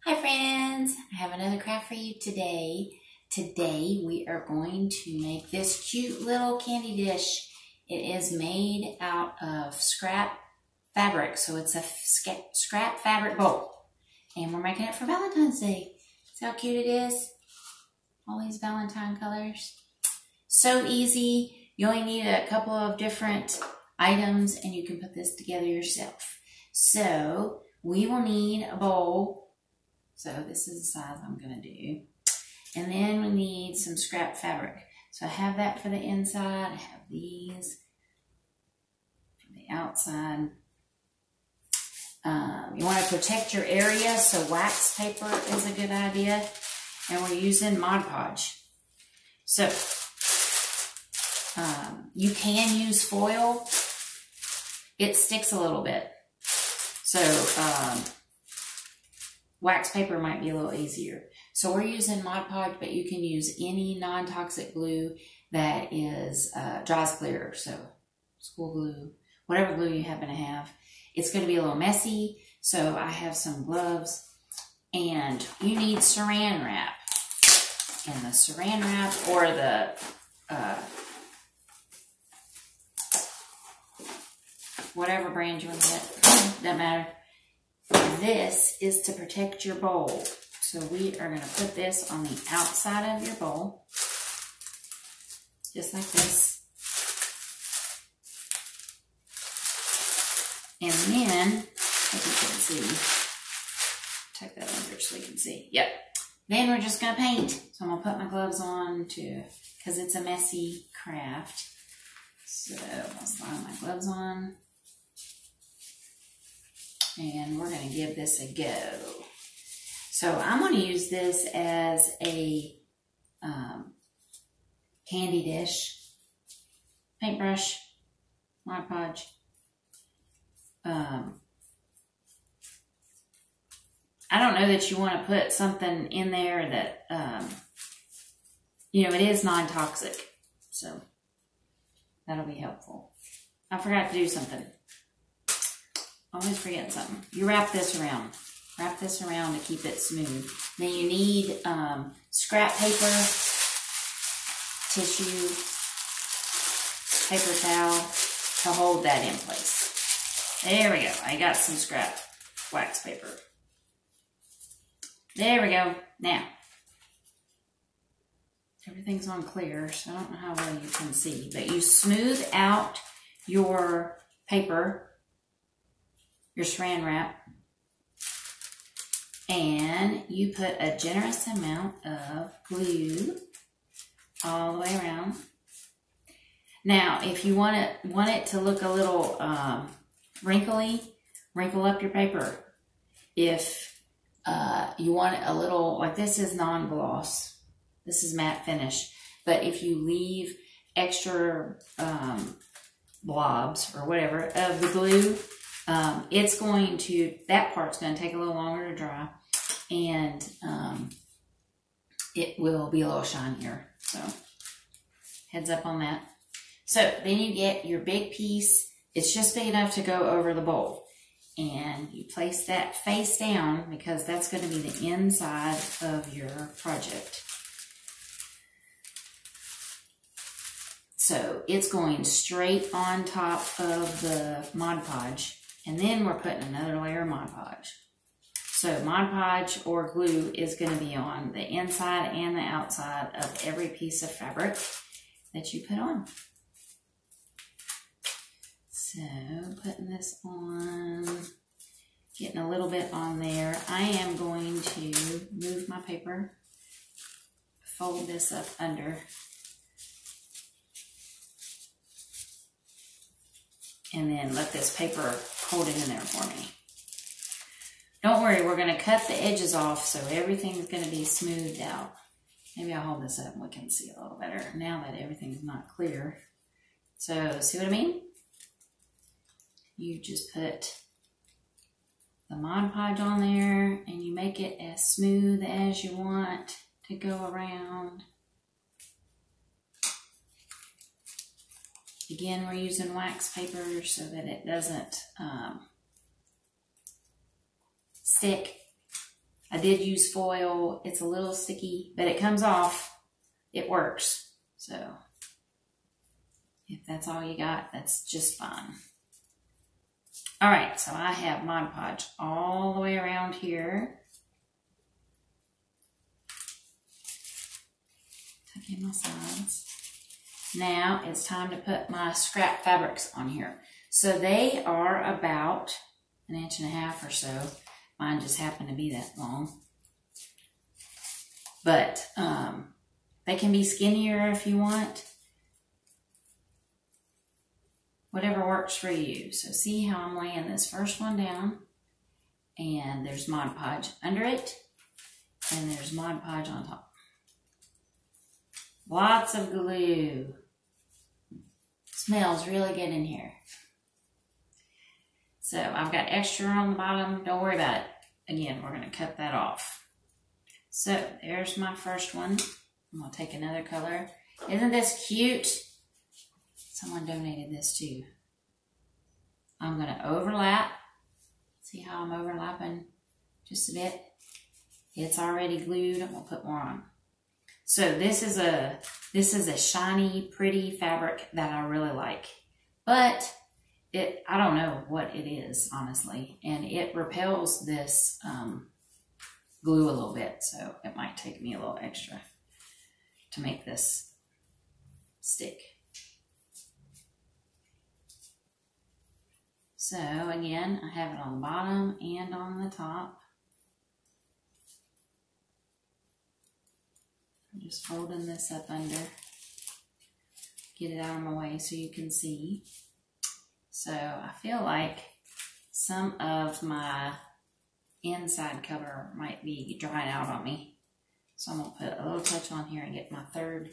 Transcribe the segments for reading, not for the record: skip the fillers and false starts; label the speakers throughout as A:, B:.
A: Hi friends, I have another craft for you today. Today we are going to make this cute little candy dish. It is made out of scrap fabric, so it's a scrap fabric bowl. And we're making it for Valentine's Day. See how cute it is? All these Valentine colors. So easy. You only need a couple of different items and you can put this together yourself. So we will need a bowl. So this is the size I'm going to do. And then we need some scrap fabric. So I have that for the inside. I have these for the outside. You want to protect your area, so wax paper is a good idea. And we're using Mod Podge. So you can use foil. It sticks a little bit. So wax paper might be a little easier. So we're using Mod Podge, but you can use any non-toxic glue that is dries clear. So school glue, whatever glue you happen to have. It's going to be a little messy, so I have some gloves. And you need saran wrap. And the saran wrap or the whatever brand you want to get, doesn't matter. This is to protect your bowl. So we are going to put this on the outside of your bowl. Just like this. And then, hope you can see, tuck that under so you can see. Yep. Then we're just going to paint. So I'm going to put my gloves on because it's a messy craft. So I'll slide my gloves on. And we're going to give this a go. So I'm going to use this as a candy dish, paintbrush, Mod Podge. I don't know that you want to put something in there that, it is non-toxic. So that'll be helpful. I forgot to do something. Always forgetting something. You wrap this around. Wrap this around to keep it smooth. Then you need scrap paper, tissue, paper towel to hold that in place. There we go. I got some scrap wax paper. There we go. Now, everything's on clear, so I don't know how well you can see, but you smooth out your paper, your saran wrap, and you put a generous amount of glue all the way around. Now, if you want it to look a little wrinkly, wrinkle up your paper. If you want it a little, like this is non-gloss, this is matte finish, but if you leave extra blobs or whatever of the glue, that part's going to take a little longer to dry, and it will be a little shinier. So heads up on that. So then you get your big piece. It's just big enough to go over the bowl. And you place that face down because that's going to be the inside of your project. So it's going straight on top of the Mod Podge. And then we're putting another layer of Mod Podge. So Mod Podge or glue is going to be on the inside and the outside of every piece of fabric that you put on. So putting this on, getting a little bit on there. I am going to move my paper, fold this up under, and then let this paper hold it in there for me. Don't worry, we're going to cut the edges off so everything's going to be smoothed out. Maybe I'll hold this up and we can see a little better now that everything's not clear. So, see what I mean? You just put the Mod Podge on there and you make it as smooth as you want to go around. Again, we're using wax paper so that it doesn't stick. I did use foil. It's a little sticky, but it comes off. It works. So if that's all you got, that's just fine. All right, so I have Mod Podge all the way around here. Tuck in my sides. Now it's time to put my scrap fabrics on here. So they are about 1.5 inches or so. Mine just happened to be that long. But they can be skinnier if you want. Whatever works for you. So see how I'm laying this first one down. And there's Mod Podge under it. And there's Mod Podge on top. Lots of glue. Smells really good in here. So I've got extra on the bottom. Don't worry about it. Again, we're going to cut that off. So there's my first one. I'm going to take another color. Isn't this cute? Someone donated this too. I'm going to overlap. See how I'm overlapping just a bit? It's already glued. I'm going to put more on. So this is a shiny, pretty fabric that I really like. But I don't know what it is, honestly. And it repels this glue a little bit. So it might take me a little extra to make this stick. So again, I have it on the bottom and on the top. I'm just folding this up under. Get it out of my way so you can see. So I feel like some of my inside cover might be drying out on me. So I'm going to put a little touch on here and get my third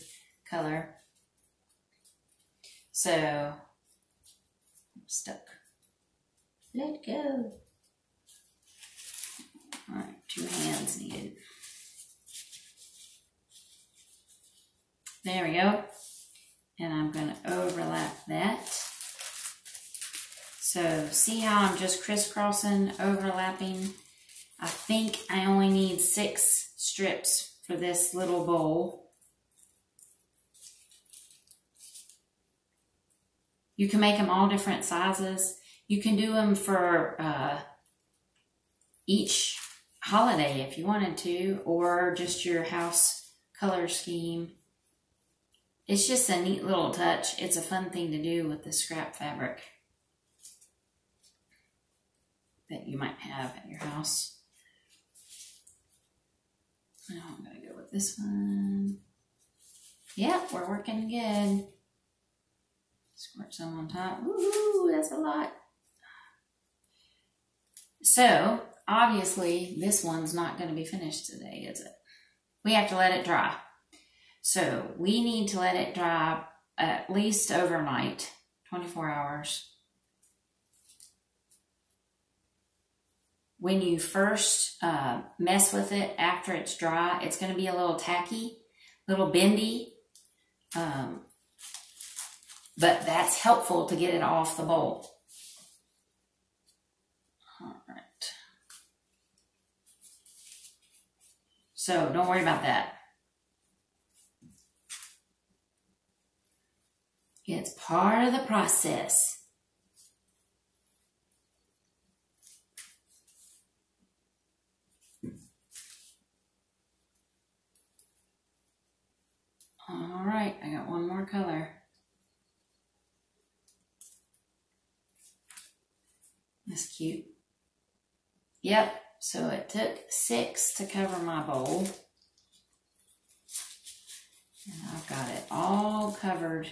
A: color. So I'm stuck. Let go. All right, 2 hands needed. There we go. And I'm going to overlap that. So see how I'm just crisscrossing, overlapping. I think I only need 6 strips for this little bowl. You can make them all different sizes. You can do them for each holiday if you wanted to, or just your house color scheme. It's just a neat little touch. It's a fun thing to do with the scrap fabric that you might have at your house. Now I'm going to go with this one. Yep, we're working good. Squirt some on top. Woohoo, that's a lot. So, obviously, this one's not going to be finished today, is it? We have to let it dry. So, we need to let it dry at least overnight, 24 hours. When you first mess with it after it's dry, it's going to be a little tacky, a little bendy. But that's helpful to get it off the bowl. All right. So don't worry about that. It's part of the process. All right, I got one more color. That's cute. Yep, so it took 6 to cover my bowl. And I've got it all covered.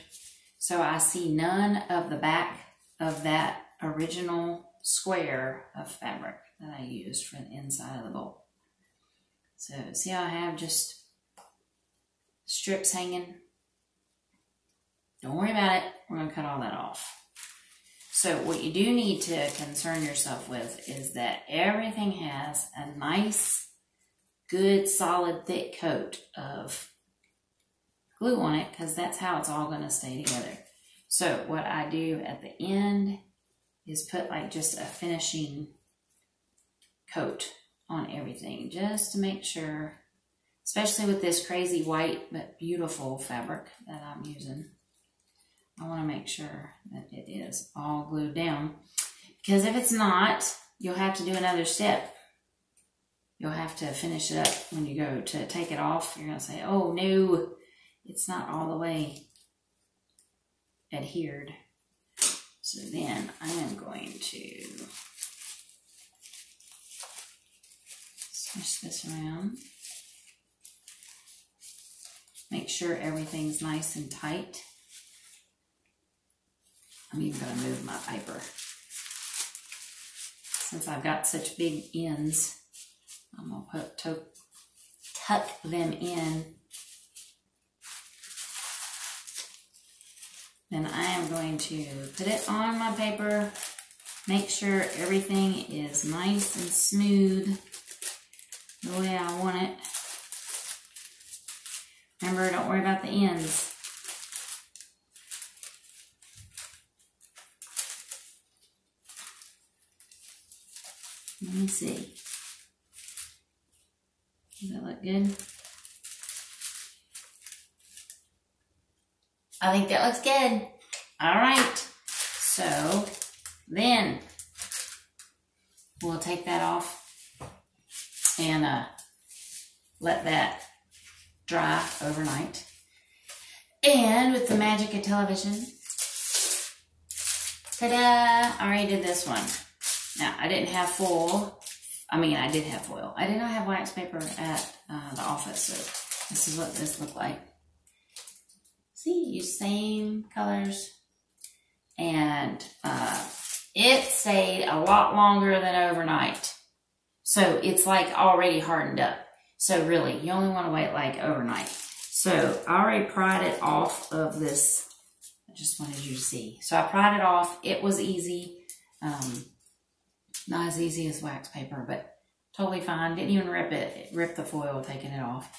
A: So I see none of the back of that original square of fabric that I used for the inside of the bowl. So see how I have just strips hanging? Don't worry about it. We're going to cut all that off. So what you do need to concern yourself with is that everything has a nice, good, solid, thick coat of glue on it, because that's how it's all going to stay together. So what I do at the end is put like just a finishing coat on everything just to make sure, especially with this crazy white but beautiful fabric that I'm using. I want to make sure that it is all glued down, because if it's not, you'll have to do another step. You'll have to finish it up when you go to take it off. You're going to say, oh no, it's not all the way adhered. So then I am going to smush this around. Make sure everything's nice and tight. I'm even going to move my paper. Since I've got such big ends, I'm going to tuck them in. Then I am going to put it on my paper, make sure everything is nice and smooth the way I want it. Remember, don't worry about the ends. Let me see. Does that look good? I think that looks good. All right. So then we'll take that off and let that dry overnight. And with the magic of television, ta-da! I already did this one. Now, I didn't have foil. I mean, I did have foil. I did not have wax paper at the office, so this is what this looked like. See, use same colors. And it stayed a lot longer than overnight. So it's like already hardened up. So really, you only want to wait like overnight. So I already pried it off of this. I just wanted you to see. So I pried it off. It was easy. Not as easy as wax paper, but totally fine. Didn't even rip it. Rip the foil taking it off.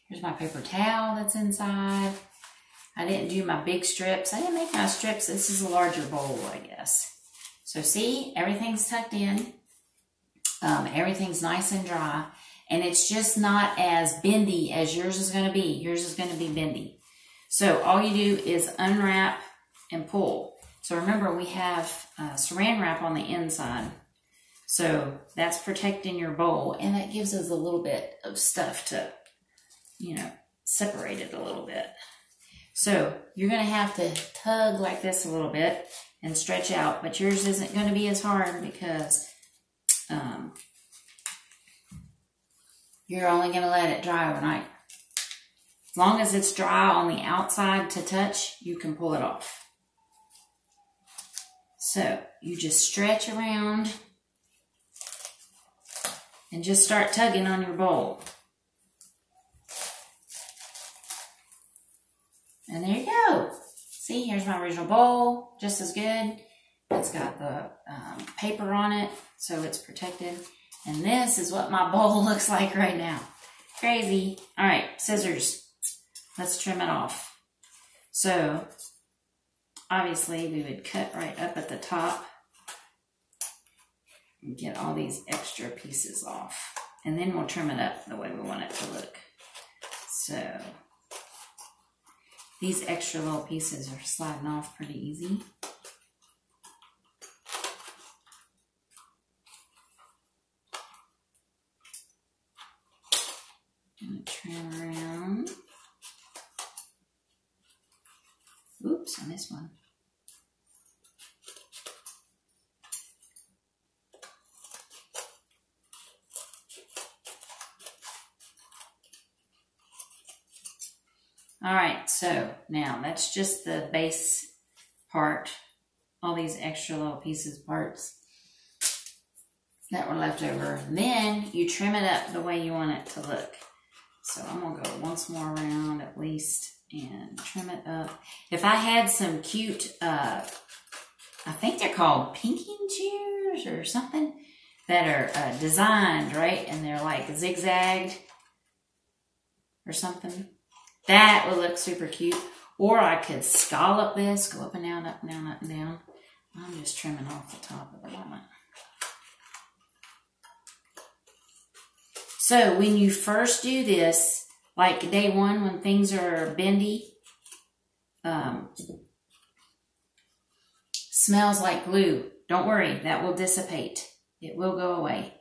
A: Here's my paper towel that's inside. I didn't do my big strips. I didn't make my strips. This is a larger bowl, I guess. So see, everything's tucked in. Everything's nice and dry. And it's just not as bendy as yours is going to be. Yours is going to be bendy. So all you do is unwrap and pull. So remember, we have saran wrap on the inside. So that's protecting your bowl. And that gives us a little bit of stuff to, you know, separate it a little bit. So you're going to have to tug like this a little bit and stretch out. But yours isn't going to be as hard because you're only going to let it dry overnight. As long as it's dry on the outside to touch, you can pull it off. So you just stretch around and just start tugging on your bowl. And there you go. See, here's my original bowl, just as good. It's got the paper on it, so it's protected. And this is what my bowl looks like right now. Crazy. All right, scissors. Let's trim it off. So, obviously, we would cut right up at the top and get all these extra pieces off. And then we'll trim it up the way we want it to look. So, these extra little pieces are sliding off pretty easy. Gonna trim around. Oops, I missed one. All right, so now that's just the base part, all these extra little pieces, parts that were left over. And then you trim it up the way you want it to look. So I'm gonna go once more around at least and trim it up. If I had some cute, I think they're called pinking shears or something, that are designed, right? And they're like zigzagged or something. That would look super cute. Or I could scallop this, go up and down, up and down, up and down. I'm just trimming off the top at the moment. So when you first do this, like day one when things are bendy, smells like glue. Don't worry, that will dissipate. It will go away.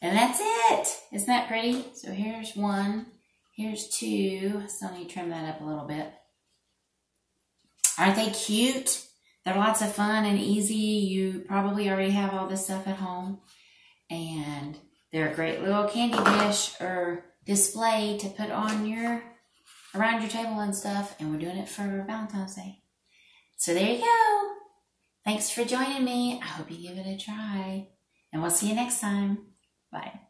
A: And that's it. Isn't that pretty? So here's one. Here's two. Still need to trim that up a little bit. Aren't they cute? They're lots of fun and easy. You probably already have all this stuff at home. And they're a great little candy dish or display to put on around your table and stuff. And we're doing it for Valentine's Day. So there you go. Thanks for joining me. I hope you give it a try. And we'll see you next time. Bye.